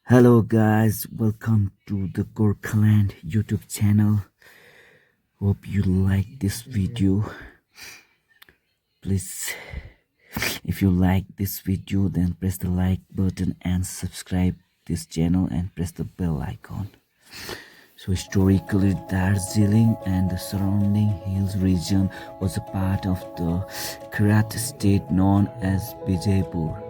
Hello guys, welcome to the Gorkhaland YouTube channel. Hope you like this video. Please, if you like this video, then press the like button and subscribe this channel and press the bell icon. So historically, Darjeeling and the surrounding hills region was a part of the Kirat state known as Bijaypur.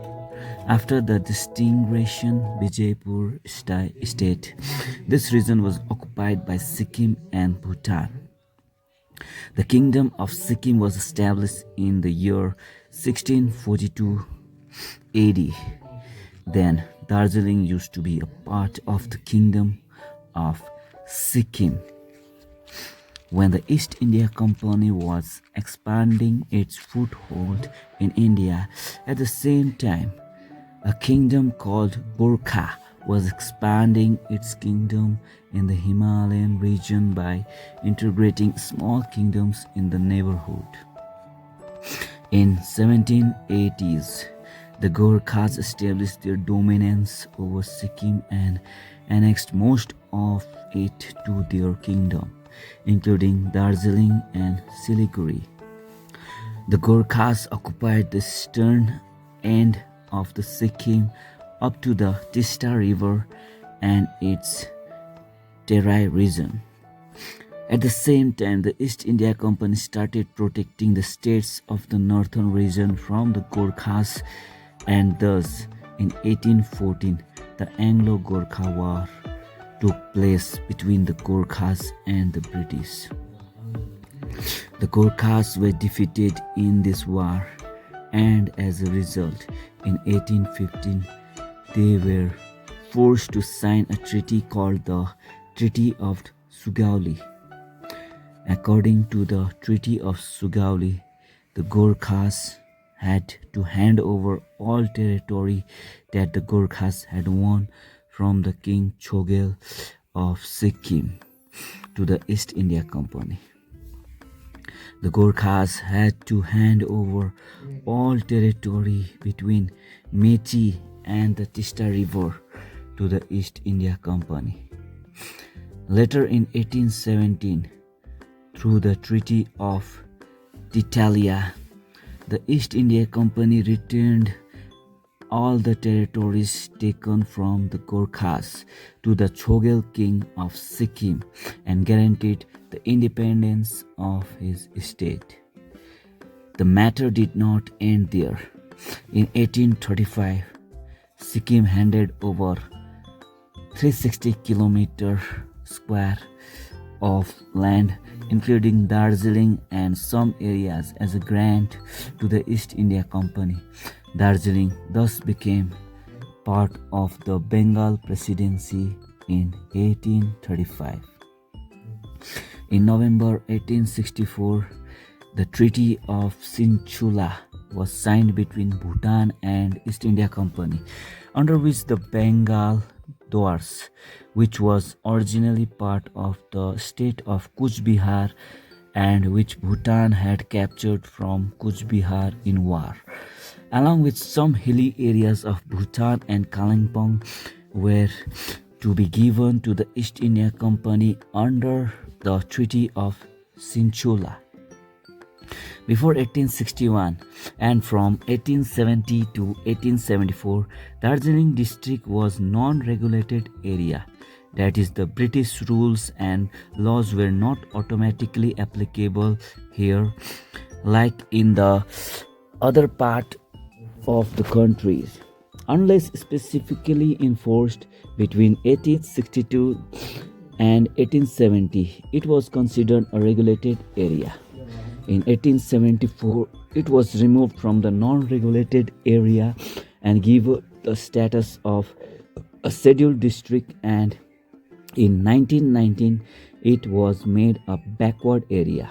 After the disintegration Bijaypur state, this region was occupied by Sikkim and Bhutan. The Kingdom of Sikkim was established in the year 1642 AD. Then Darjeeling used to be a part of the Kingdom of Sikkim. When the East India Company was expanding its foothold in India, at the same time, a kingdom called Gorkha was expanding its kingdom in the Himalayan region by integrating small kingdoms in the neighborhood. In 1780s, the Gorkhas established their dominance over Sikkim and annexed most of it to their kingdom, including Darjeeling and Siliguri. The Gorkhas occupied the eastern end of the Sikkim up to the Tista River and its Terai region. At the same time, the East India Company started protecting the states of the northern region from the Gorkhas, and thus in 1814 the Anglo-Gorkha War took place between the Gorkhas and the British. The Gorkhas were defeated in this war, and as a result, in 1815, they were forced to sign a treaty called the Treaty of Sugauli. According to the Treaty of Sugauli, the Gorkhas had to hand over all territory that the Gorkhas had won from the King Chogyal of Sikkim to the East India Company. The Gorkhas had to hand over all territory between Mechi and the Tista River to the East India Company. Later in 1817, through the Treaty of Titalia, the East India Company returned all the territories taken from the Gorkhas to the Chogyal King of Sikkim and guaranteed the independence of his state. The matter did not end there. In 1835, Sikkim handed over 360 kilometers square of land, including Darjeeling and some areas, as a grant to the East India Company. Darjeeling thus became part of the Bengal Presidency in 1835. In November 1864, the Treaty of Sinchula was signed between Bhutan and East India Company, under which the Bengal Dwars, which was originally part of the state of Kuch Bihar and which Bhutan had captured from Kuch Bihar in war, along with some hilly areas of Bhutan and Kalimpong, were to be given to the East India Company under the Treaty of Sinchula. Before 1861 and from 1870 to 1874, Darjeeling district was non-regulated area. That is, the British rules and laws were not automatically applicable here, like in the other part of the country, unless specifically enforced. Between 1862 and 1870, it was considered a regulated area. In 1874, it was removed from the non-regulated area and given the status of a scheduled district, and in 1919, it was made a backward area.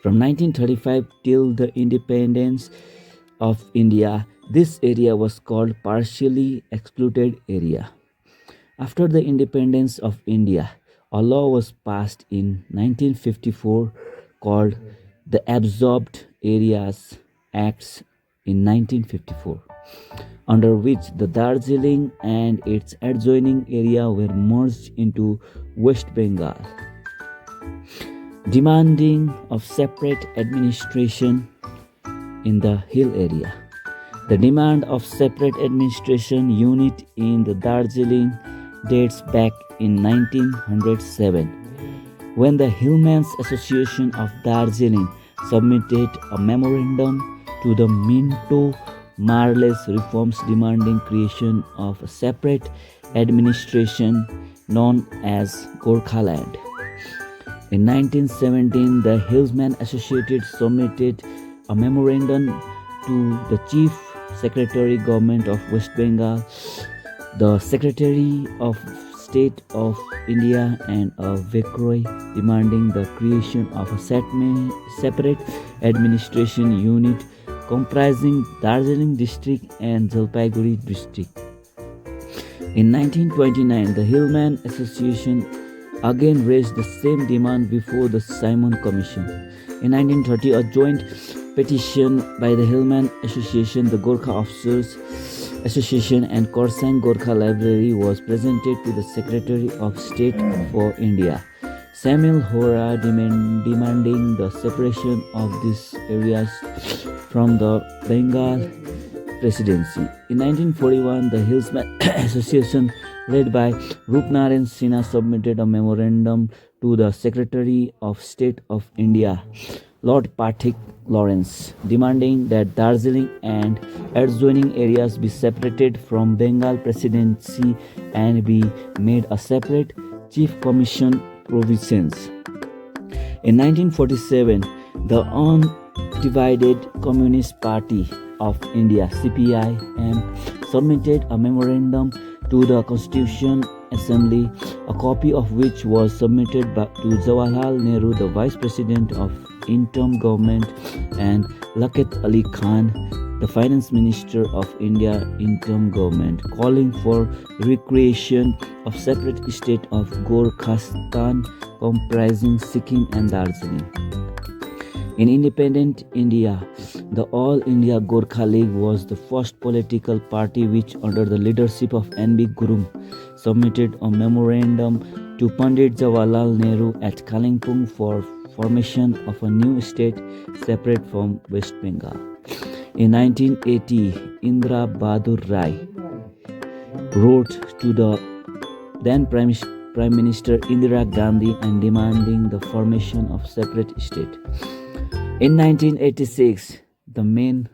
From 1935 till the independence of India, this area was called partially excluded area. After the independence of India, a law was passed in 1954 called the Absorbed Areas Acts in 1954. under which the Darjeeling and its adjoining area were merged into West Bengal, demanding of separate administration in the hill area. The demand of separate administration unit in the Darjeeling dates back in 1907, when the Hillmen's Association of Darjeeling submitted a memorandum to the Minto Marles reforms demanding creation of a separate administration known as Gorkhaland. In 1917, the Hillmen Association submitted a memorandum to the Chief Secretary Government of West Bengal, the Secretary of State of India and a Viceroy demanding the creation of a separate administration unit comprising Darjeeling district and Jalpaiguri district. In 1929, the Hillmen Association again raised the same demand before the Simon Commission. In 1930, a joint petition by the Hillmen Association, the Gorkha Officers Association and Khorasan Gorkha Library was presented to the Secretary of State for India, Samuel Hora, demanding the separation of these areas from the Bengal Presidency. In 1941, the Hillmen Association, led by Rupnarayan Sinha, submitted a memorandum to the Secretary of State of India, Lord Patrick Lawrence, demanding that Darjeeling and adjoining areas be separated from Bengal Presidency and be made a separate Chief Commission province. In 1947, the Undivided Communist Party of India (CPIM) submitted a memorandum to the Constitution Assembly, a copy of which was submitted to Jawaharlal Nehru, the Vice President of Interim Government, and Liaquat Ali Khan, the Finance Minister of India Interim Government, calling for recreation of separate state of Gorkhaland comprising Sikkim and Darjeeling. In independent India, the All India Gorkha League was the first political party which, under the leadership of N.B. Gurung, submitted a memorandum to Pandit Jawaharlal Nehru at Kalimpong for formation of a new state separate from West Bengal. In 1980, Indira Bahadur Rai wrote to the then Prime Minister Indira Gandhi and demanding the formation of separate state. In 1986, the main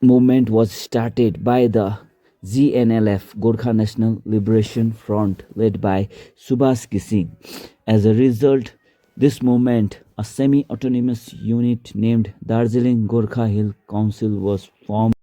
movement was started by the GNLF, Gorkha National Liberation Front, led by Subhash Ghisingh. As a result, this movement, a semi-autonomous unit named Darjeeling Gorkha Hill Council, was formed.